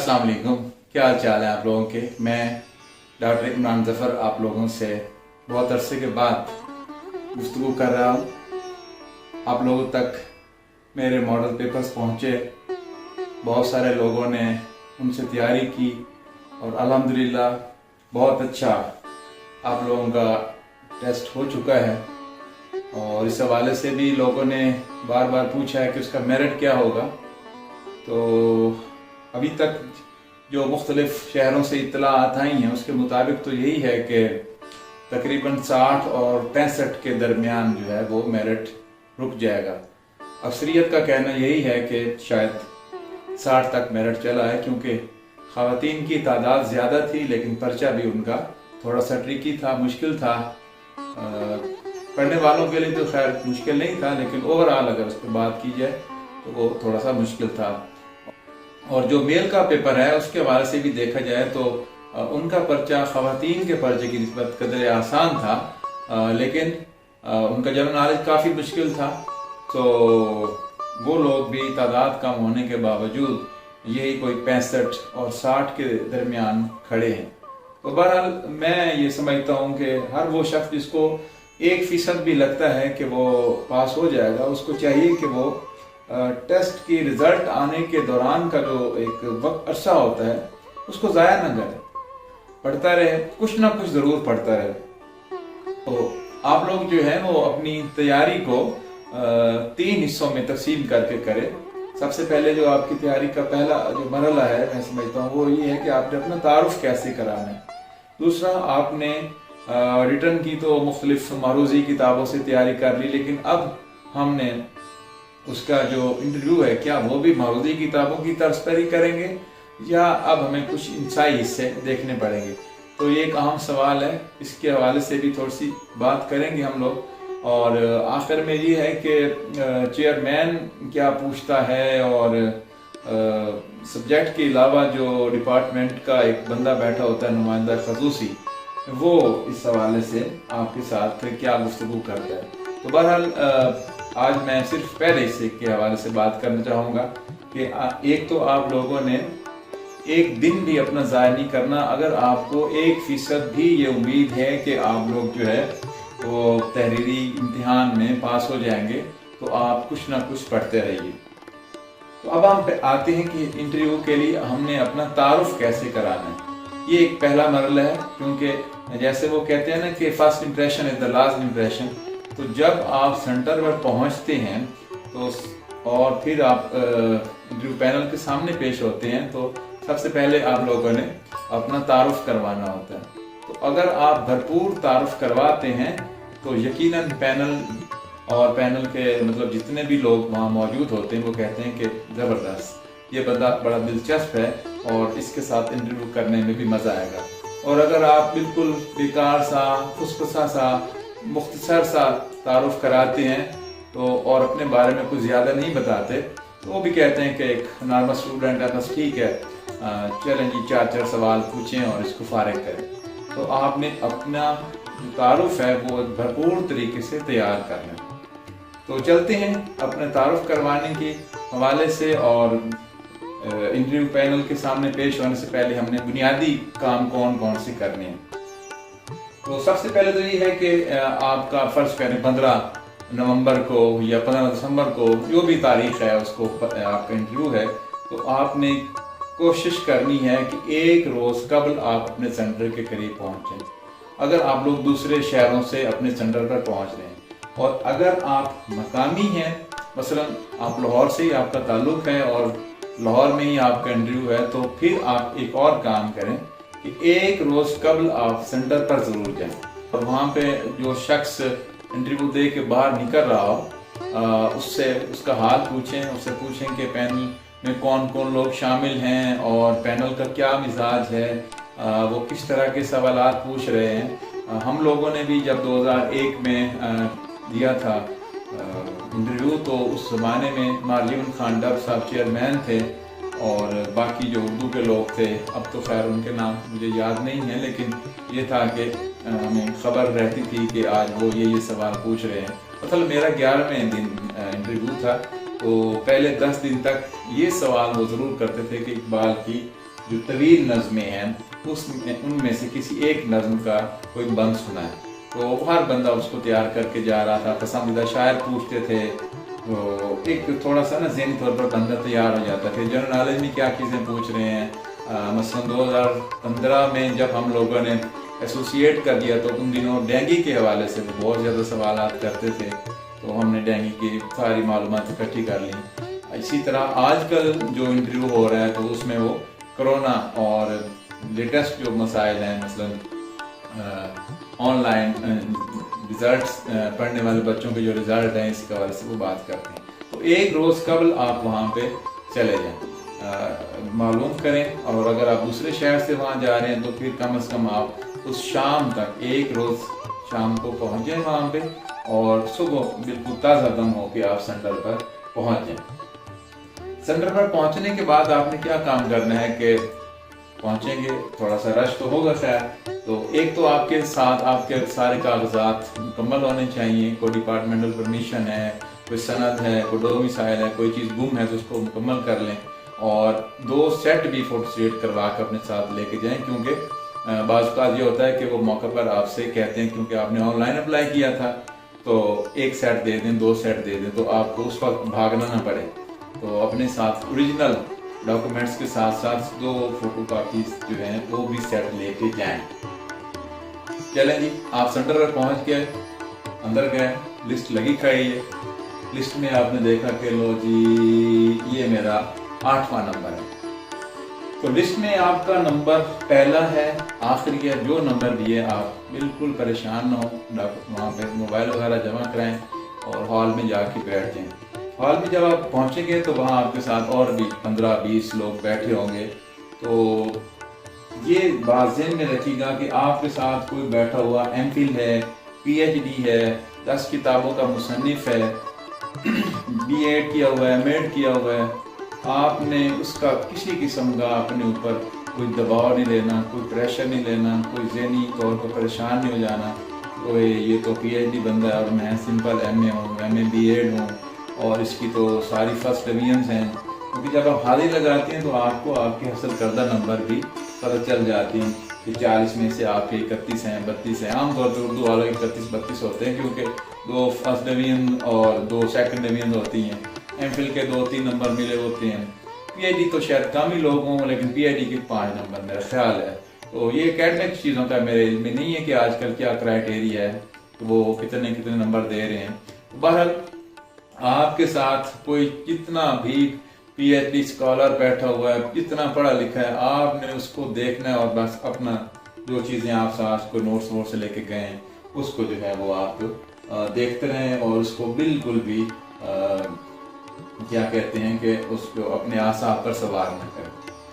अस्सलाम वालेकुम। क्या हाल चाल है आप लोगों के। मैं डॉक्टर इमरान ज़फ़र आप लोगों से बहुत अरसे के बाद गुफ्तगू कर रहा हूँ। आप लोगों तक मेरे मॉडल पेपर्स पहुँचे, बहुत सारे लोगों ने उनसे तैयारी की और अल्हम्दुलिल्लाह बहुत अच्छा आप लोगों का टेस्ट हो चुका है। और इस हवाले से भी लोगों ने बार बार पूछा है कि उसका मेरिट क्या होगा। तो अभी तक जो मुख्तलिफ शहरों से इत्तलाआत आई हैं उसके मुताबिक तो यही है कि तकरीबन 60 और 65 के दरमियान जो है वो मेरिट रुक जाएगा। अक्सरियत का कहना यही है कि शायद 60 तक मेरिट चला है, क्योंकि ख़वातीन की तादाद ज़्यादा थी लेकिन पर्चा भी उनका थोड़ा सा ट्रिकी था, मुश्किल था। पढ़ने वालों के लिए तो खैर मुश्किल नहीं था, लेकिन ओवरऑल अगर उस पर बात की जाए तो वो थोड़ा सा मुश्किल था। और जो मेल का पेपर है उसके हवाले से भी देखा जाए तो उनका पर्चा ख़वातीन के पर्चे की निस्बत कदर आसान था, लेकिन उनका जनरल नॉलेज काफ़ी मुश्किल था। तो वो लोग भी तादाद कम होने के बावजूद यही कोई 65 और 60 के दरमियान खड़े हैं। तो बहरहाल मैं ये समझता हूँ कि हर वो शख्स जिसको 1% भी लगता है कि वो पास हो जाएगा, उसको चाहिए कि वो टेस्ट की रिज़ल्ट आने के दौरान का जो एक वक्त अरसा होता है उसको ज़ाया ना करे, पढ़ता रहे, कुछ ना कुछ ज़रूर पढ़ता रहे। तो आप लोग जो है वो अपनी तैयारी को 3 हिस्सों में तकसीम करके करें। सबसे पहले जो आपकी तैयारी का पहला जो मरहला है मैं समझता हूँ वो ये है कि आपने अपना तारुफ कैसे कराना है। दूसरा, आपने रिटर्न की तो मुख्तलिफ मारूजी किताबों से तैयारी कर ली, लेकिन अब हमने उसका जो इंटरव्यू है क्या वो भी मारूजी किताबों की तर्ज पर ही करेंगे या अब हमें कुछ इंसाई हिस्से देखने पड़ेंगे। तो ये एक अहम सवाल है, इसके हवाले से भी थोड़ी सी बात करेंगे हम लोग। और आखिर में ये है कि चेयरमैन क्या पूछता है, और सब्जेक्ट के अलावा जो डिपार्टमेंट का एक बंदा बैठा होता है नुमाइंदा खसूसी, वो इस हवाले से आपके साथ क्या गुफ्तगू करता है। तो बहरहाल आज मैं सिर्फ पहले हिस्से के हवाले से बात करना चाहूँगा कि एक तो आप लोगों ने एक दिन भी अपना ज़ाया नहीं करना। अगर आपको 1% भी ये उम्मीद है कि आप लोग जो है वो तहरीरी इम्तिहान में पास हो जाएंगे तो आप कुछ ना कुछ पढ़ते रहिए। तो अब हम आते हैं कि इंटरव्यू के लिए हमने अपना तारुफ कैसे कराना है। ये एक पहला मरहला है, क्योंकि जैसे वो कहते हैं ना कि first impression is the last impression. तो जब आप सेंटर पर पहुंचते हैं तो और फिर आप इंटरव्यू पैनल के सामने पेश होते हैं तो सबसे पहले आप लोगों ने अपना तारुफ करवाना होता है। तो अगर आप भरपूर तारुफ करवाते हैं तो यकीनन पैनल और पैनल के मतलब जितने भी लोग वहाँ मौजूद होते हैं वो कहते हैं कि ज़बरदस्त, ये बंदा बड़ा दिलचस्प है और इसके साथ इंटरव्यू करने में भी मज़ा आएगा। और अगर आप बिल्कुल बेकार सा, फुसफुसा सा, मुख्तसर सा तारुफ कराते हैं तो और अपने बारे में कुछ ज़्यादा नहीं बताते तो वो भी कहते हैं कि एक नॉर्मल स्टूडेंट है, बस ठीक है, चलें जी 4 सवाल पूछें और इसको फारिग करें। तो आपने अपना तारुफ है वो भरपूर तरीके से तैयार करना है। तो चलते हैं अपने तारुफ करवाने के हवाले से। और इंटरव्यू पैनल के सामने पेश होने से पहले हमने बुनियादी काम कौन कौन से करने हैं। तो सबसे पहले तो ये है कि आपका फ़र्ज़ करें 15 नवंबर को या 15 दिसंबर को जो भी तारीख है उसको आपका इंटरव्यू है, तो आपने कोशिश करनी है कि एक रोज़ कबल आप अपने सेंटर के करीब पहुँचें। अगर आप लोग दूसरे शहरों से अपने सेंटर पर पहुँच रहे हैं और अगर आप मकामी हैं, मसलन आप लाहौर से ही आपका ताल्लुक़ है और लाहौर में ही आपका इंटरव्यू है, तो फिर आप एक और काम करें कि एक रोज़ कबल आप सेंटर पर ज़रूर जाएं और वहाँ पे जो शख्स इंटरव्यू दे के बाहर निकल रहा हो उससे उसका हाल पूछें। उससे पूछें कि पैनल में कौन कौन लोग शामिल हैं और पैनल का क्या मिजाज है, वो किस तरह के सवालात पूछ रहे हैं। हम लोगों ने भी जब 2001 में दिया था इंटरव्यू तो उस ज़माने में मालियन खान डब साहब चेयरमैन थे और बाकी जो उर्दू के लोग थे, अब तो खैर उनके नाम मुझे याद नहीं है, लेकिन ये था कि हमें ख़बर रहती थी कि आज वो ये सवाल पूछ रहे हैं। मतलब मेरा 11वें दिन इंटरव्यू था, तो पहले 10 दिन तक ये सवाल वो ज़रूर करते थे कि इकबाल की जो तवील नज़में हैं उनमें से किसी एक नज़म का कोई बंद सुना है। तो हर बंदा उसको तैयार करके जा रहा था, पसंदीदा शायर पूछते थे, तो एक थोड़ा सा ना ज़हनी तौर पर बंदा तैयार हो जाता है। जनरल नॉलेज में क्या चीज़ें पूछ रहे हैं। मसलन 2015 में जब हम लोगों ने एसोसिएट कर दिया तो उन दिनों डेंगू के हवाले से वो बहुत ज़्यादा सवाल करते थे, तो हमने डेंगू की सारी मालूमात इकट्ठी कर ली। इसी तरह आजकल जो इंटरव्यू हो रहा है तो उसमें वो कोरोना और लेटेस्ट जो मसाइल हैं, मसलन ऑनलाइन रिजल्ट्स पढ़ने वाले बच्चों के जो रिज़ल्ट हैं इसके हवाले से वो बात करते हैं। तो एक रोज़ कबल आप वहाँ पे चले जाएं, मालूम करें, और अगर आप दूसरे शहर से वहाँ जा रहे हैं तो फिर कम से कम आप उस शाम तक एक रोज़ शाम को पहुँच जाएं वहाँ पे, और सुबह बिल्कुल ताज़ा दम हो के आप सेंटर पर पहुँच जाएं। सेंटर पर पहुँचने के बाद आपने क्या काम करना है कि पहुँचेंगे, थोड़ा सा रश तो होगा खैर, तो एक तो आपके साथ आपके सारे कागजात मुकम्मल होने चाहिए। कोई डिपार्टमेंटल परमिशन है, कोई सनद है, कोई डोमिसाइल है, कोई चीज़ गुम है तो उसको मुकम्मल कर लें, और 2 सेट भी फोटोस्टेट करवा कर अपने साथ लेके जाएं, क्योंकि बाज़ औक़ात ये होता है कि वो मौके पर आपसे कहते हैं क्योंकि आपने ऑनलाइन अप्लाई किया था तो 1 सेट दे दें, 2 सेट दे दें, तो आपको उस वक्त भागना ना पड़े। तो अपने साथ ओरिजिनल डॉक्यूमेंट्स के साथ साथ 2 फोटो कापीज जो हैं वो भी सेट लेके जाएं। चलें जी, आप सेंटर पर पहुंच गए, अंदर गए, लिस्ट लगी खड़ी है। लिस्ट में आपने देखा कि लो जी ये मेरा 8वां नंबर है, तो लिस्ट में आपका नंबर पहला है, आखिरी है। जो नंबर दिए आप बिल्कुल परेशान ना हो, वहाँ पे मोबाइल वगैरह जमा कराएं और हॉल में जाके बैठ जाएं। हॉल में जब आप पहुँचेंगे तो वहाँ आपके साथ और भी 15-20 लोग बैठे होंगे। तो ये बात ज़हन में रखिएगा कि आपके साथ कोई बैठा हुआ MPhil है, PhD है, 10 किताबों का मुसन्निफ है, B.Ed किया हुआ है, M.Ed किया हुआ है। आपने उसका किसी किस्म का अपने ऊपर कोई दबाव नहीं लेना, कोई प्रेशर नहीं लेना, कोई ज़हनी तौर पर परेशान नहीं हो जाना। तो ये तो PhD बंदा है और मैं सिंपल MA हूँ, MA B.Ed हूँ और इसकी तो सारी फर्स्ट डिवीजन्स हैं। क्योंकि जब आप हाज़िरी लगाते हैं तो आपको आपके हासिल करदा नंबर भी पता चल जाती हैं कि 40 में से आपके 31 हैं, 32 हैं। आमतौर पर उर्दू वालों के 31-32 होते हैं, क्योंकि 2 फर्स्ट डिवीजन और 2 सेकंड डिवीजन होती हैं। MPhil के 2-3 नंबर मिले होते हैं। PhD तो शायद कम ही लोग हों, लेकिन PhD के 5 नंबर मेरा ख्याल है। तो ये एकेडमिक चीज़ों का मेरे में नहीं है कि आजकल क्या क्राइटेरिया है, तो वो कितने नंबर दे रहे हैं। तो बहरहाल आपके साथ कोई कितना भी PhD स्कॉलर बैठा हुआ है, कितना पढ़ा लिखा है, आपने उसको देखना है और बस अपना जो चीज़ें आप साथ को नोट्स वोट से लेके गए हैं उसको जो है वो आप देखते रहें, और उसको बिल्कुल भी क्या कहते हैं कि उसको अपने आसाब पर सवार न करें।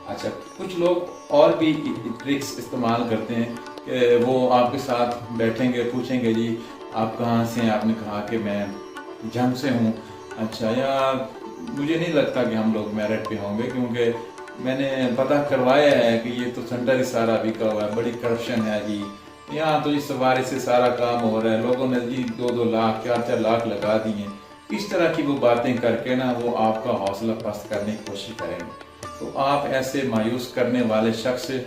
अच्छा, कुछ लोग और भी ट्रिक्स इस्तेमाल करते हैं कि वो आपके साथ बैठेंगे, पूछेंगे जी आप कहाँ से हैं, आपने कहा कि मैं जम से हूँ। अच्छा, या मुझे नहीं लगता कि हम लोग मेरिट पे होंगे, क्योंकि मैंने पता करवाया है कि ये तो सेंटर ही सारा बिका हुआ है, बड़ी करप्शन है जी, यहाँ तो इस सवारी से सारा काम हो रहा है, लोगों ने जी 2-2 लाख 4-4 लाख लगा दिए। इस तरह की वो बातें करके ना वो आपका हौसला पस्त करने की कोशिश करेंगे। तो आप ऐसे मायूस करने वाले शख्स से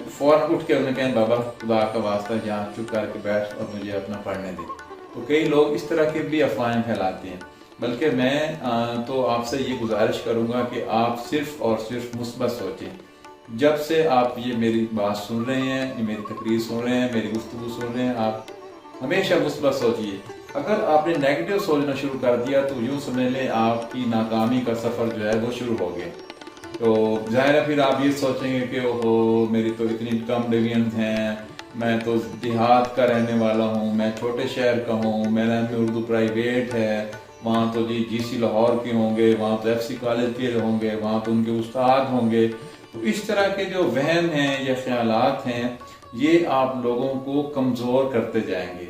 फ़ौरन उठ के उन्हें कहें बाबा खुदा का वास्ता यहाँ चुप करके बैठ और मुझे अपना पढ़ने दे। तो कई लोग इस तरह के भी अफवाहें फैलाते हैं, बल्कि मैं तो आपसे ये गुजारिश करूँगा कि आप सिर्फ़ और सिर्फ मुस्बत सोचें। जब से आप ये मेरी बात सुन रहे हैं, ये मेरी तकरीर सुन रहे हैं, मेरी गुफ्तगू सुन रहे हैं, आप हमेशा मुस्बत सोचिए। अगर आपने नेगेटिव सोचना शुरू कर दिया तो यूँ समझ लें आपकी नाकामी का सफ़र जो है वो शुरू हो गया। तो ज़ाहिर है फिर आप ये सोचेंगे कि ओहो मेरी तो इतनी कम डिवीजन्स हैं, मैं तो देहात का रहने वाला हूँ, मैं छोटे शहर का हूँ, मेरा उर्दू प्राइवेट है, वहाँ तो जी GC लाहौर के होंगे, वहाँ तो FC कॉलेज के होंगे, वहाँ तो उनके उस्ताद होंगे। तो इस तरह के जो वहम हैं या ख्यालात हैं ये आप लोगों को कमज़ोर करते जाएंगे।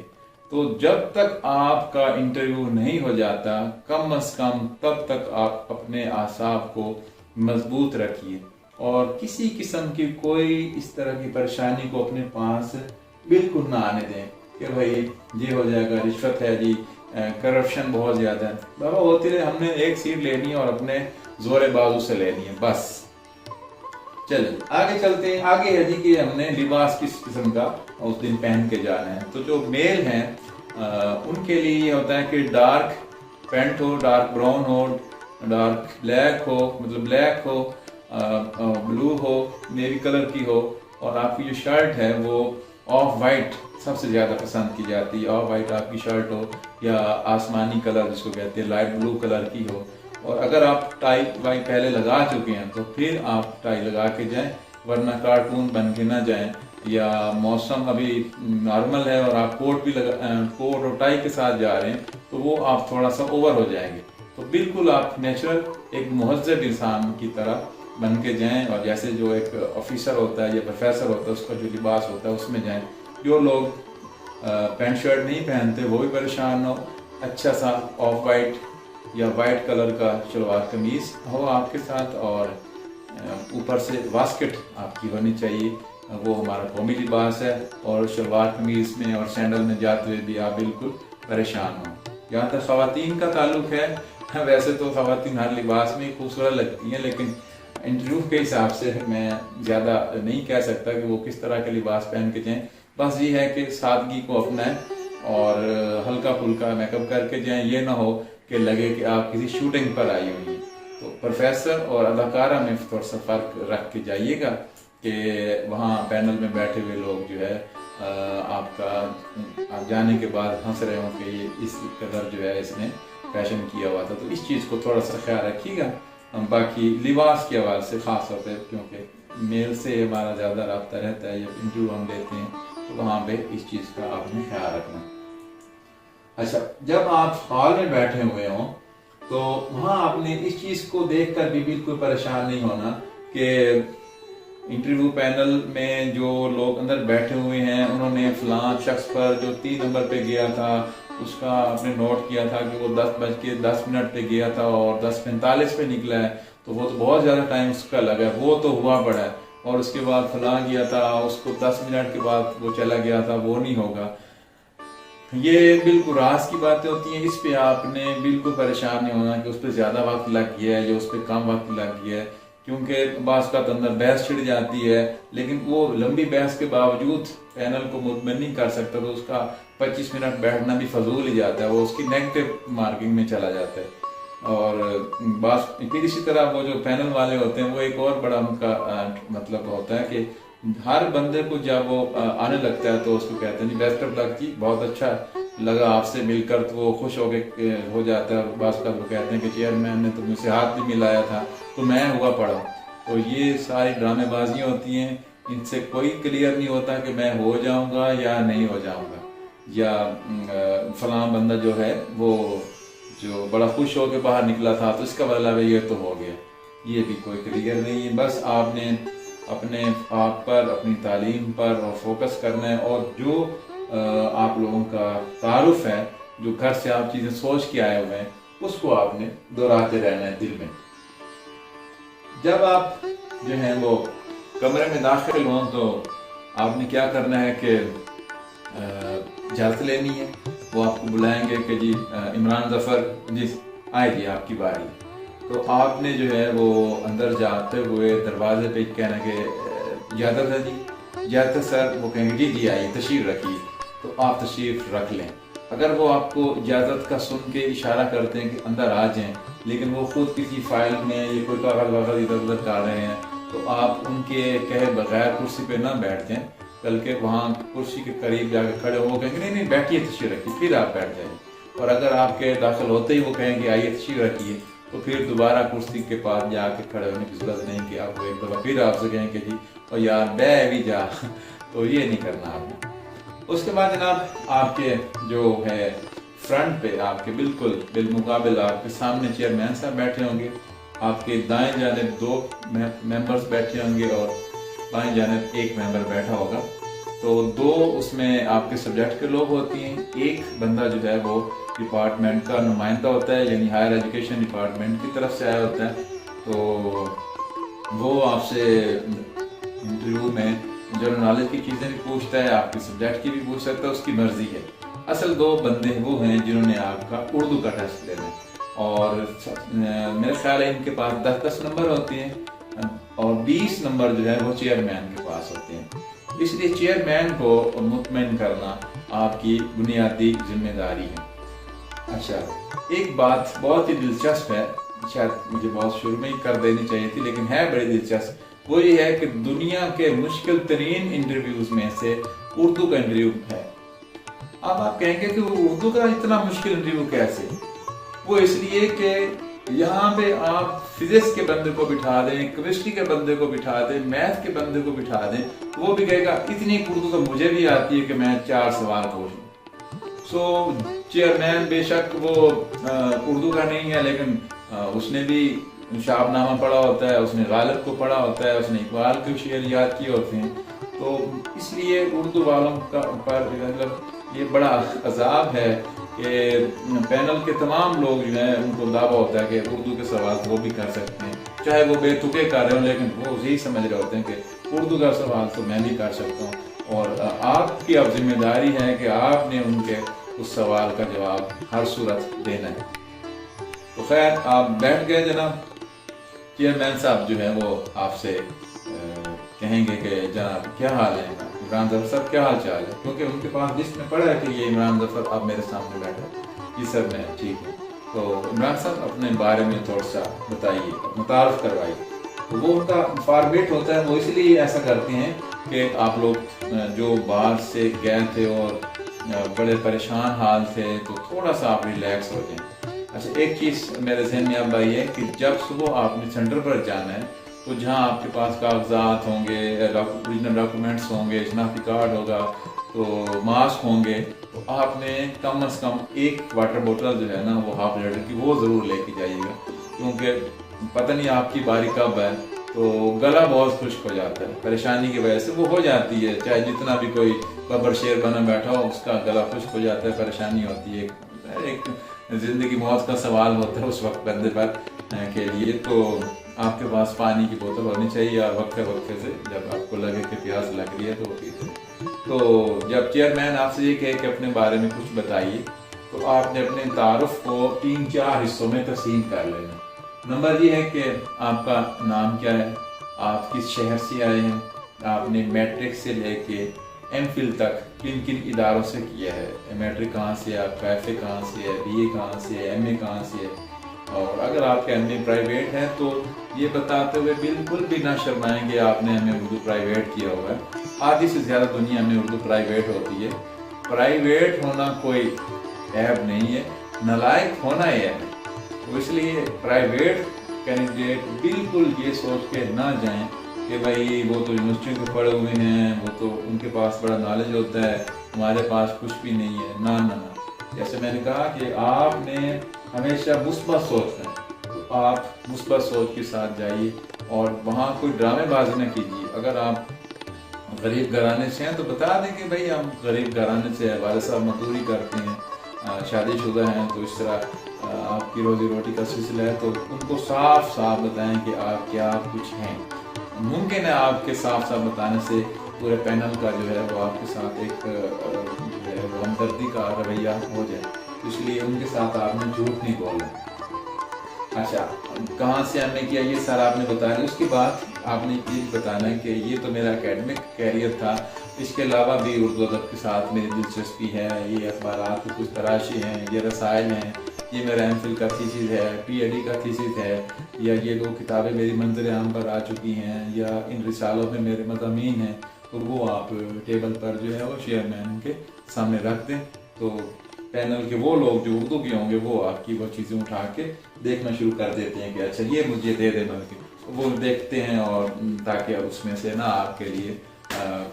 तो जब तक आपका इंटरव्यू नहीं हो जाता, कम से कम तब तक आप अपने आसाब को मजबूत रखिए और किसी किस्म की कोई इस तरह की परेशानी को अपने पास बिल्कुल ना आने दें कि भाई ये हो जाएगा, रिश्वत है जी, करप्शन बहुत ज़्यादा है। बाबा होती रहे, हमने एक सीट लेनी है और अपने जोर बाजू से लेनी है बस। چلیں آگے چلتے ہیں. آگے ہے جی کہ ہم نے لباس کس قسم کا اس دن پہن کے جانا ہے. تو جو میل ہیں ان کے لیے یہ ہوتا ہے کہ ڈارک پینٹ ہو, ڈارک براؤن ہو, ڈارک بلیک ہو, مطلب بلیک ہو, بلو ہو, نیوی کلر کی ہو, اور آپ کی جو شرٹ ہے وہ آف وائٹ سب سے زیادہ پسند کی جاتی ہے. آف وائٹ آپ کی شرٹ ہو یا آسمانی کلر جس کو کہتے ہیں لائٹ بلو کلر کی ہو. اور اگر آپ ٹائی وائی پہلے لگا چکے ہیں تو پھر آپ ٹائی لگا کے جائیں, ورنہ کارٹون بن کے نہ جائیں. یا موسم ابھی نارمل ہے اور آپ کوٹ اور ٹائی کے ساتھ جا رہے ہیں تو وہ آپ تھوڑا سا اوور ہو جائیں گے. تو بالکل آپ نیچرل ایک مہذب انسان کی طرح بن کے جائیں, اور جیسے جو ایک آفیسر ہوتا ہے یا پروفیسر ہوتا ہے اس کا جو لباس ہوتا ہے اس میں جائیں. جو لوگ پینٹ شرٹ نہیں پہنتے وہ بھی پریشان نہ ہو, اچھا سا آف وائٹ یا وائٹ کلر کا شلوار قمیض ہو آپ کے ساتھ, اور اوپر سے واسکٹ آپ کی ہونی چاہیے. وہ ہمارا قومی لباس ہے, اور شلوار قمیض میں اور سینڈل میں جاتے ہوئے بھی آپ بالکل پریشان ہوں. جہاں تک خواتین کا تعلق ہے, ویسے تو خواتین ہر لباس میں خوبصورت لگتی ہیں, لیکن انٹرویو کے حساب سے میں زیادہ نہیں کہہ سکتا کہ وہ کس طرح کے لباس پہن کے جائیں. بس یہ ہے کہ سادگی کو اپنائیں اور ہلکا پھلکا میک اپ کر کے جائیں. یہ نہ ہو کہ لگے کہ آپ کسی شوٹنگ پر آئی ہوئی. تو پروفیسر اور اداکارہ میں تھوڑا سا فرق رکھ کے جائیے گا کہ وہاں پینل میں بیٹھے ہوئے لوگ جو ہے آپ جانے کے بعد ہنس رہے ہوں کہ یہ اس قدر جو ہے اس نے فیشن کیا ہوا تھا. تو اس چیز کو تھوڑا سا خیال رکھیے گا. باقی لباس کے حوالے سے خاص طور پہ کیونکہ میل سے ہمارا زیادہ رابطہ رہتا ہے, جب انٹرویو ہم لیتے ہیں تو وہاں پہ اس چیز کا آپ نے خیال رکھنا. اچھا, جب آپ ہال میں بیٹھے ہوئے ہوں تو وہاں آپ نے اس چیز کو دیکھ کر بھی بالکل پریشان نہیں ہونا کہ انٹرویو پینل میں جو لوگ اندر بیٹھے ہوئے ہیں انہوں نے فلاں شخص پر جو 3 نمبر پہ گیا تھا اس کا آپ نے نوٹ کیا تھا کہ وہ 10:10 پہ گیا تھا اور 10:45 پہ نکلا ہے, تو وہ تو بہت زیادہ ٹائم اس کا لگا ہے, وہ تو ہوا پڑا ہے. اور اس کے بعد فلاں گیا تھا, اس کو 10 منٹ کے بعد وہ چلا گیا تھا, وہ نہیں ہوگا. یہ بالکل راز کی باتیں ہوتی ہیں. اس پہ آپ نے بالکل پریشان نہیں ہونا کہ اس پہ زیادہ وقت لگ گیا ہے یا اس پہ کم وقت لگ گیا ہے, کیونکہ بعض کا اندر بحث چھڑ جاتی ہے, لیکن وہ لمبی بحث کے باوجود پینل کو مطمئن نہیں کر سکتا, تو اس کا 25 منٹ بیٹھنا بھی فضول ہی جاتا ہے, وہ اس کی نیگیٹو مارکنگ میں چلا جاتا ہے. اور پھر اسی طرح وہ جو پینل والے ہوتے ہیں وہ ایک اور بڑا ان کا مطلب ہوتا ہے کہ ہر بندے کو جب وہ آنے لگتا ہے تو اس کو کہتے ہیں جی بیسٹ آف لک جی, بہت اچھا لگا آپ سے مل کر, تو وہ خوش ہو جاتا ہے. اور بعض کا وہ کہتے ہیں کہ چیئرمین نے تو مجھ سے ہاتھ بھی ملایا تھا تو میں ہوا پڑا. تو یہ ساری ڈرامے بازیاں ہوتی ہیں, ان سے کوئی کلیئر نہیں ہوتا کہ میں ہو جاؤں گا یا نہیں ہو جاؤں گا, یا فلاں بندہ جو ہے وہ جو بڑا خوش ہو کے باہر نکلا تھا تو اس کا بدلہ یہ تو ہو گیا. یہ بھی کوئی کلیئر نہیں ہے. بس آپ نے اپنے آپ پر, اپنی تعلیم پر اور فوکس کرنا ہے, اور جو آپ لوگوں کا تعارف ہے, جو گھر سے آپ چیزیں سوچ کے آئے ہوئے ہیں, اس کو آپ نے دہراتے رہنا ہے دل میں. جب آپ جو ہیں وہ کمرے میں داخل ہوں تو آپ نے کیا کرنا ہے کہ اجازت لینی ہے. وہ آپ کو بلائیں گے کہ جی عمران ظفر جی آئے جی آپ کی باری. تو آپ نے جو ہے وہ اندر جاتے ہوئے دروازے پہ کہنا کہ اجازت ہے جی, اجازت سر. وہ کہیں گے جی آئیے تشریف رکھیے. تو آپ تشریف رکھ لیں. اگر وہ آپ کو اجازت کا سن کے اشارہ کرتے ہیں کہ اندر آ جائیں, لیکن وہ خود کسی فائل میں یا کوئی کاغذ ادھر ادھر کر رہے ہیں, تو آپ ان کے کہے بغیر کرسی پہ نہ بیٹھ جائیں, بلکہ وہاں کرسی کے قریب جا کے کھڑے ہو, وہ کہیں گے نہیں بیٹھیے تشریف رکھیے, پھر آپ بیٹھ جائیں. اور اگر آپ کے داخل ہوتے ہی وہ کہیں گے آئیے تشریف رکھیے, تو پھر دوبارہ کرسی کے پاس جا کے کھڑے ہونے کی ضرورت نہیں کہ آپ ایک دفعہ پھر آپ سے کہیں کہ جی اور یار بے بھی جا. تو یہ نہیں کرنا آپ نے. اس کے بعد جناب آپ کے جو ہے فرنٹ پہ آپ کے بالکل بالمقابل آپ کے سامنے چیئرمین صاحب بیٹھے ہوں گے, آپ کے دائیں جانب 2 ممبرز بیٹھے ہوں گے اور بائیں جانب 1 ممبر بیٹھا ہوگا. تو 2 اس میں آپ کے سبجیکٹ کے لوگ ہوتی ہیں, 1 بندہ جو ہے وہ ڈپارٹمنٹ کا نمائندہ ہوتا ہے, یعنی ہائر ایجوکیشن ڈپارٹمنٹ کی طرف سے آیا ہوتا ہے. تو وہ آپ سے انٹرویو میں جنرل نالج کی چیزیں بھی پوچھتا ہے, آپ کے سبجیکٹ کی بھی پوچھ سکتا ہے, اس کی مرضی ہے. اصل 2 بندے وہ ہیں جنہوں نے آپ کا اردو کا ٹیسٹ لینا ہے, اور میرے خیال ہے ان کے پاس 10 نمبر ہوتے ہیں. और 20 नंबर जो है वो चेयरमैन के पास होते हैं। इसलिए चेयरमैन को मुतमईन करना आपकी बुनियादी जिम्मेदारी है। अच्छा, एक बात बहुत ही दिलचस्प है, शायद मुझे बहुत शुरू में ही कर देनी चाहिए थी, लेकिन है बड़ी दिलचस्प। वो ये है कि दुनिया के मुश्किल तरीन इंटरव्यूज में से उर्दू का इंटरव्यू है। अब आप कहेंगे कि उर्दू का इतना मुश्किल इंटरव्यू कैसे? वो इसलिए कि यहाँ पे आप फिजिक्स के बंदे को बिठा दें, केमिस्ट्री के बंदे को बिठा दें, मैथ के बंदे को बिठा दें, वो भी कहेगा इतनी उर्दू तो मुझे भी आती है कि मैं 4 सवाल पूछूं। चेयरमैन बेशक वो उर्दू का नहीं है, लेकिन उसने भी शाबनामा पढ़ा होता है, उसने गालिब को पढ़ा होता है, उसने इकबाल के शेर याद किए होते हैं। तो इसलिए उर्दू वालों का पर मतलब ये बड़ा अजाब है कि पैनल के तमाम लोग जो हैं उनको दावा होता है कि उर्दू के सवाल वो भी कर सकते हैं, चाहे वो बेतुके कर रहे हो, लेकिन वो यही समझ रहे होते हैं कि उर्दू का सवाल तो मैं भी कर सकता हूँ। और आपकी अब जिम्मेदारी है कि आपने उनके उस सवाल का जवाब हर सूरत देना है। तो खैर आप बैठ गए जनाब। चेयरमैन साहब जो है वो आपसे कहेंगे कि जनाब क्या हाल है, इमरान जफर साहब क्या हाल चाल है, क्योंकि उनके पास लिस्ट में पड़ा है कि ये इमरान जफर अब मेरे सामने बैठा। जी सर मैं ठीक हूँ। तो इमरान साहब अपने बारे में थोड़ा सा बताइए, अपना तारुफ करवाइए। तो वो उनका फॉर्मेट होता है, वो इसलिए ऐसा करते हैं कि आप लोग जो बाहर से गए थे और बड़े परेशान हाल थे, तो थोड़ा सा आप रिलैक्स हो जाएं। अच्छा, एक चीज़ मेरे जहन में अब आई है कि जब सुबह आपने सेंटर पर जाना है, तो जहाँ आपके पास कागजात होंगे, ओरिजिनल डॉक्यूमेंट्स होंगे, शनाख्ती कार्ड होगा, तो मास्क होंगे, तो आपने कम से कम एक वाटर बोतल जो है ना वो ½ लीटर की वो ज़रूर लेके जाइएगा, क्योंकि पता नहीं आपकी बारी कब है। तो गला बहुत खुश्क हो जाता है, परेशानी की वजह से वो हो जाती है, चाहे जितना भी कोई बबर शेर बना बैठा हो उसका गला खुश्क हो जाता है, परेशानी होती है। एक जिंदगी मौत का सवाल होता है उस वक्त बंदे पर के लिए। तो आपके पास पानी की बोतल होनी चाहिए और वक्फे वक्फे से जब आपको लगे कि प्यास लग रही है तो वो पीते। तो जब चेयरमैन आपसे ये कहे कि अपने बारे में कुछ बताइए, तो आपने अपने तारुफ को 3-4 हिस्सों में तकसीम कर लेना। नंबर ये है कि आपका नाम क्या है, आप किस शहर से आए हैं, आपने मैट्रिक से लेके एमफिल तक किन किन इदारों से किया है, मैट्रिक कहाँ से है, आपका FA कहाँ से है, BA कहाँ से है, MA कहाँ से है, और अगर आपका MA प्राइवेट है तो ये बताते हुए बिल्कुल भी ना शर्माएंगे आपने MA उर्दू प्राइवेट किया हुआ है। आधी से ज़्यादा दुनिया में उर्दू प्राइवेट होती है। प्राइवेट होना कोई ऐब नहीं है, नालायक होना ही है। तो इसलिए प्राइवेट कैंडिडेट बिल्कुल ये सोच के ना जाएं कि भाई वो तो यूनिवर्सिटी में पढ़े हुए हैं, वो तो उनके पास बड़ा नॉलेज होता है, हमारे पास कुछ भी नहीं है। ना ना ना, जैसे मैंने कहा कि आपने हमेशा मुस्बत सोचना है, तो आप मुस्बत सोच के साथ जाइए और वहाँ कोई ड्रामेबाजी ना कीजिए। अगर आप गरीब घराने से हैं तो बता दें कि भाई हम गरीब घराने से हैं, वाले साहब मजदूरी करते हैं, शादीशुदा हैं, तो इस तरह आपकी रोजी रोटी का सिलसिला है, तो उनको साफ साफ बताएं कि आप क्या कुछ हैं। मुमकिन है आपके साफ साफ बताने से पूरे पैनल का जो है वो आपके साथ एक जो है वो हमदर्दी का रवैया हो जाए, तो इसलिए उनके साथ आपने झूठ नहीं बोलना। अच्छा, कहाँ से हमने किया ये सारा आपने बताया। उसके बाद आपने ये बताना है कि ये तो मेरा एकेडमिक कैरियर था, इसके अलावा भी उर्दू अदब के साथ मेरी दिलचस्पी है, ये अखबारात की कुछ तराशी हैं, ये रसायल हैं, ये मेरा MPhil का थीसिस है, PhD का थीसिस है, या ये 2 किताबें मेरी मंजर आम पर आ चुकी हैं, या इन रिसालों में मेरे मज़ामीन हैं, तो वो आप टेबल पर जो है वो चेयरमैन के सामने रख दें। तो पैनल के वो लोग जो उर्दू के होंगे वो आपकी वो चीज़ें उठा के देखना शुरू कर देते हैं कि अच्छा ये मुझे दे दे, बल्कि वो देखते हैं, और ताकि उसमें से ना आपके लिए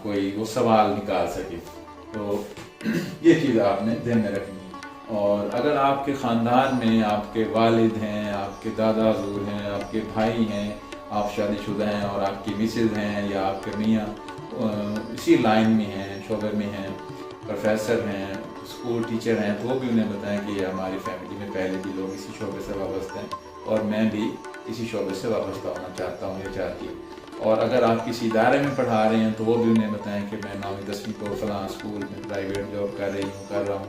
कोई वो सवाल निकाल सके। तो ये चीज़ आपने ध्यान में रखनी है। और अगर आपके ख़ानदान में आपके वालिद हैं, आपके दादा हजूर हैं, आपके भाई हैं, आप शादीशुदा हैं और आपकी मिसेज हैं, या आपके मियाँ इसी लाइन में हैं, शोबे में हैं, प्रोफेसर हैं, स्कूल टीचर हैं, तो वो भी उन्हें बताएं कि हमारी फैमिली में पहले भी लोग इसी शोबे से वाबस्ता हैं और मैं भी इसी शोबे से वाबस्ता होना चाहता हूँ या चाहती हूँ। और अगर आप किसी इदारे में पढ़ा रहे हैं तो वो भी उन्हें बताएं कि मैं 9वीं 10वीं को फ़लाँ स्कूल में प्राइवेट जॉब कर रहा हूँ,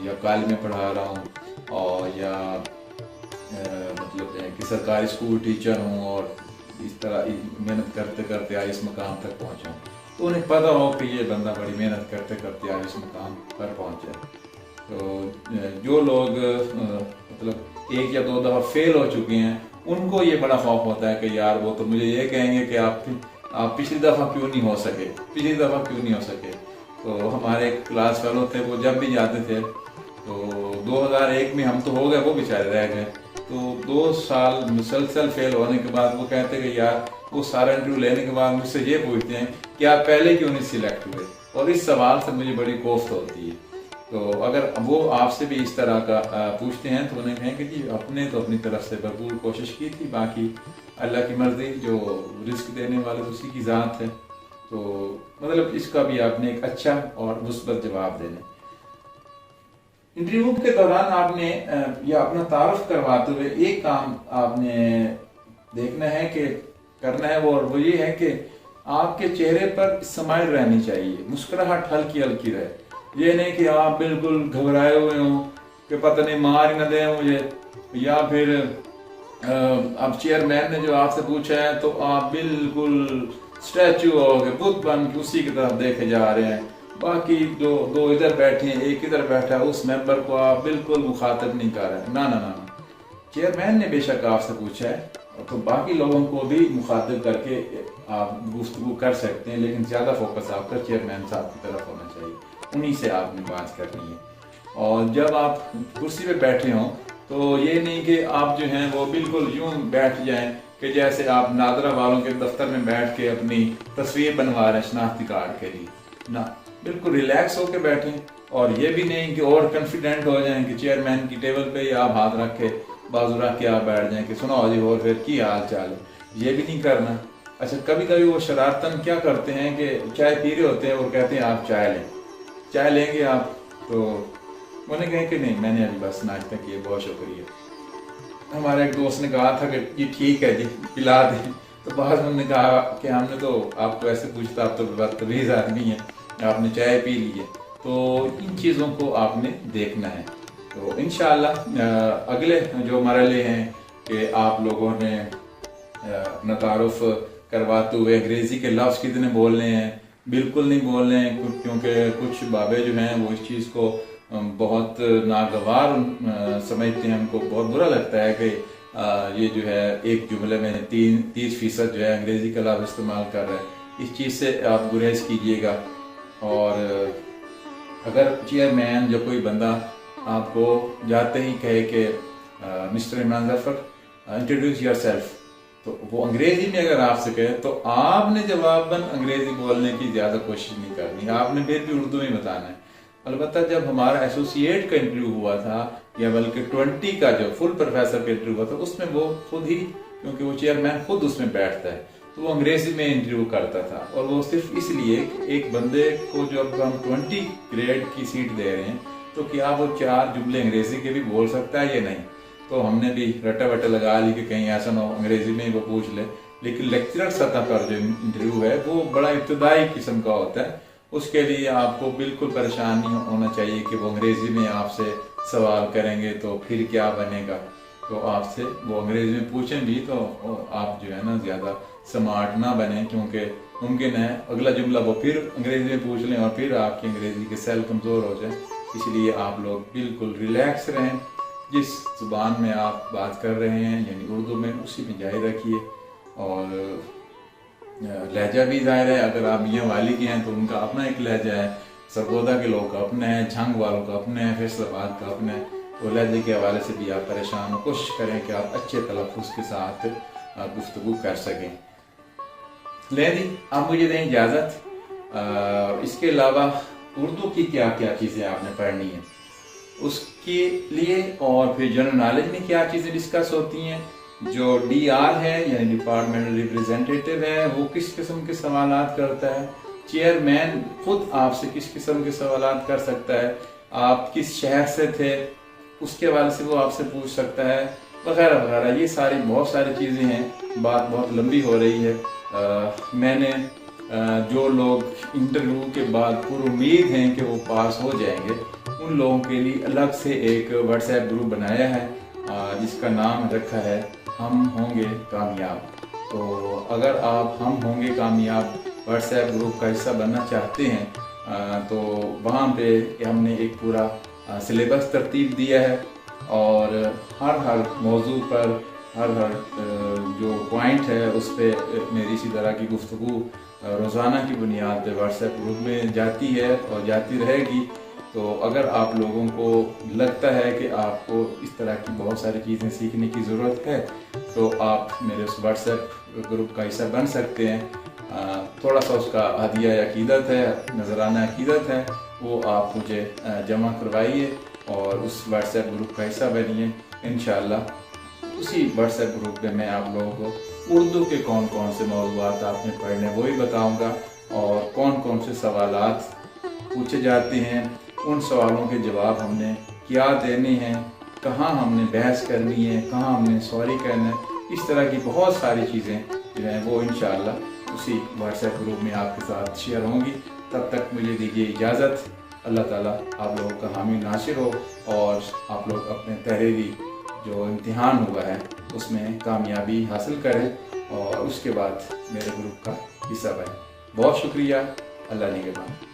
या कॉलेज में पढ़ा रहा हूँ, और या मतलब कि सरकारी स्कूल टीचर हूँ, और इस तरह मेहनत करते करते आज इस मकाम तक पहुँचा हूँ, तो उन्हें पता हो कि ये बंदा बड़ी मेहनत करते करते आज इस मकाम पर पहुँचा। तो जो लोग मतलब एक या दो दफ़ा फेल हो चुके हैं, उनको ये बड़ा खौफ होता है कि यार वो तो मुझे ये कहेंगे कि आप पिछली दफ़ा क्यों नहीं हो सके, पिछली दफ़ा क्यों नहीं हो सके। तो हमारे क्लास फेलो थे, वो जब भी जाते थे तो 2001 में हम तो हो गए, वो बेचारे रह गए। तो 2 साल मुसलसल फेल होने के बाद वो कहते कि यार वो सारा इंटरव्यू लेने के बाद मुझसे ये पूछते हैं कि आप पहले क्यों नहीं सिलेक्ट हुए, और इस सवाल से मुझे बड़ी कोफ्त होती है। तो अगर वो आपसे भी इस तरह का पूछते हैं तो उन्हें कहें कि जी अपने तो अपनी तरफ से भरपूर कोशिश की थी, बाकी अल्लाह की मर्जी, जो रिस्क देने वाले उसी की ज़ात है। तो मतलब इसका भी आपने एक अच्छा और मुस्बत जवाब देना। इंटरव्यू के दौरान आपने या अपना तारुफ करवाते हुए एक काम आपने देखना है कि करना है, वो ये है कि आपके चेहरे पर स्माइल रहनी चाहिए, मुस्कुराहट हल्की हल्की रहे। ये नहीं कि आप बिल्कुल घबराए हुए हों कि पता नहीं मार ही न दें मुझे, या फिर अब चेयरमैन ने जो आपसे पूछा है तो आप बिल्कुल स्टैचू हो गए, बुत बन के उसी की तरफ देखे जा रहे हैं। बाकी जो दो इधर बैठे हैं, एक इधर बैठा है, उस मेंबर को आप बिल्कुल मुखातिब नहीं कर रहे। ना ना ना, चेयरमैन ने बेशक आपसे पूछा है तो बाकी लोगों को भी मुखातिब करके आप गुफ्तगू कर सकते हैं, लेकिन ज़्यादा फोकस आपका चेयरमैन साहब की तरफ होना चाहिए, उन्हीं से आपने बात करनी है। और जब आप कुर्सी पे बैठे हों तो ये नहीं कि आप जो हैं वो बिल्कुल यूं बैठ जाएं कि जैसे आप नादरा वालों के दफ्तर में बैठ के अपनी तस्वीर बनवा रहे हैं शनाख्ती कार्ड के लिए। ना, बिल्कुल रिलैक्स होकर बैठें, और ये भी नहीं कि और कॉन्फिडेंट हो जाएं कि चेयरमैन की टेबल पे ही आप हाथ रख के बाजू रख के आप बैठ जाएं कि सुनो जी और फिर की हाल चाल है, ये भी नहीं करना। अच्छा, कभी कभी वो शरारतन क्या करते हैं कि चाय पी रहे होते हैं और कहते हैं आप चाय लें, चाय लेंगे आप, तो उन्हें कहें कि नहीं मैंने अभी बस नाश्ता किया, बहुत शुक्रिया। हमारे एक दोस्त ने कहा था कि ये ठीक है जी पिला दें, तो बाद में उन्होंने कहा कि हमने तो आपको ऐसे पूछता, आप तो बदतमीज आदमी है, आपने चाय पी ली है। तो इन चीज़ों को आपने देखना है। तो इंशाअल्लाह अगले जो मरहले हैं कि आप लोगों ने अपना तारुफ करवाते हुए अंग्रेज़ी के लफ्ज़ कितने बोलने हैं, बिल्कुल नहीं बोलने हैं, क्योंकि कुछ बाबे जो हैं वो इस चीज़ को बहुत नागवार समझते हैं, उनको बहुत बुरा लगता है कि ये जो है एक जुमले में 30% जो है अंग्रेज़ी का लफ्ज़ इस्तेमाल कर रहे हैं। इस चीज़ से आप गुरेज कीजिएगा। और अगर चेयरमैन जो कोई बंदा आपको जाते ही कहे कि mister Imran Zafar introduce your self, तो वो अंग्रेज़ी में अगर आपसे कहे तो आपने जवाबन अंग्रेज़ी बोलने की ज़्यादा कोशिश नहीं करनी, आपने फिर भी उर्दू में बताना है। अलबत्ता जब हमारा एसोसिएट का इंटरव्यू हुआ था, या बल्कि 20 का जो फुल प्रोफेसर का इंटरव्यू हुआ था, उसमें वो खुद ही, क्योंकि वो चेयरमैन खुद उसमें बैठता है, तो वो अंग्रेजी में इंटरव्यू करता था। और वो सिर्फ इसलिए कि एक बंदे को जब हम 20 ग्रेड की सीट दे रहे हैं तो क्या वो 4 जुमले अंग्रेजी के भी बोल सकता है या नहीं। तो हमने भी रटा वटा लगा ली कि कहीं ऐसा ना हो अंग्रेजी में ही वो पूछ ले। लेकिन लेक्चरर सतह पर जो इंटरव्यू है वो बड़ा इब्तदाई किस्म का होता है, उसके लिए आपको बिल्कुल परेशान नहीं होना चाहिए कि वो अंग्रेजी में आपसे सवाल करेंगे तो फिर क्या बनेगा। तो आपसे वो अंग्रेजी में पूछें भी तो आप जो है ना ज़्यादा स्मार्ट ना बने, क्योंकि मुमकिन है अगला जुमला वो फिर अंग्रेजी में पूछ लें और फिर आपकी अंग्रेजी के सेल कमज़ोर हो जाए। इसलिए आप लोग बिल्कुल रिलैक्स रहें, जिस ज़ुबान में आप बात कर रहे हैं यानी उर्दू में, उसी में जारी रखिए। और लहजा भी ज़ाहिर है, अगर आप मियाँ वाली के हैं तो उनका अपना एक लहजा है, सरगोदा के लोगों का अपना है, झंग वालों का अपना है, फैसलाबाद का अपना है। तो लहजे के हवाले से भी आप परेशान हो, कोशिश करें कि आप अच्छे तलफ़्फ़ुज़ के साथ गुफ्तगू कर सकें। ले दी आप मुझे दें इजाज़त। इसके अलावा उर्दू की क्या क्या चीज़ें आपने पढ़नी है उसके लिए, और फिर जनरल नॉलेज में क्या चीज़ें डिस्कस होती हैं, जो DR है यानी डिपार्टमेंटल रिप्रेजेंटेटिव है वो किस किस्म के सवालात करता है, चेयरमैन खुद आपसे किस किस्म के सवालात कर सकता है, आप किस शहर से थे उसके हवाले से वो आपसे पूछ सकता है, वगैरह वगैरह। ये सारी बहुत सारी चीज़ें हैं, बात बहुत लंबी हो रही है। मैंने जो लोग इंटरव्यू के बाद पूरी उम्मीद हैं कि वो पास हो जाएंगे, उन लोगों के लिए अलग से एक व्हाट्सएप ग्रुप बनाया है जिसका नाम रखा है हम होंगे कामयाब। तो अगर आप हम होंगे कामयाब व्हाट्सएप ग्रुप का हिस्सा बनना चाहते हैं तो वहाँ पे हमने एक पूरा सिलेबस तरतीब दिया है और हर मौजू पर हर जो पॉइंट है उस पर मेरी इसी तरह की गुफ्तगू रोज़ाना की बुनियाद पे व्हाट्सएप ग्रुप में जाती है और जाती रहेगी। तो अगर आप लोगों को लगता है कि आपको इस तरह की बहुत सारी चीज़ें सीखने की ज़रूरत है तो आप मेरे उस व्हाट्सएप ग्रुप का हिस्सा बन सकते हैं। थोड़ा सा उसका हदिया अकीदत है, नजराना अकीदत है, वो आप मुझे जमा करवाइए और उस व्हाट्सएप ग्रुप का हिस्सा बनिए। इंशाअल्लाह उसी व्हाट्सएप ग्रुप पे मैं आप लोगों को उर्दू के कौन कौन से मौज़ूआत आपने पढ़ने वो ही बताऊँगा और कौन कौन से सवालात पूछे जाते हैं, उन सवालों के जवाब हमने क्या देने हैं, कहाँ हमने बहस करनी है, कहाँ हमने सॉरी कहना है, इस तरह की बहुत सारी चीज़ें जो हैं वो इंशाअल्लाह उसी व्हाट्सएप ग्रुप में आपके साथ शेयर होंगी। तब तक मुझे दीजिए इजाज़त। अल्लाह ताला आप लोगों का हामी नासिर हो और आप लोग अपने तहरीरी जो इम्तिहान हुआ है उसमें कामयाबी हासिल करें और उसके बाद मेरे ग्रुप का हिस्सा बने। बहुत शुक्रिया। अल्लाह निगहबान।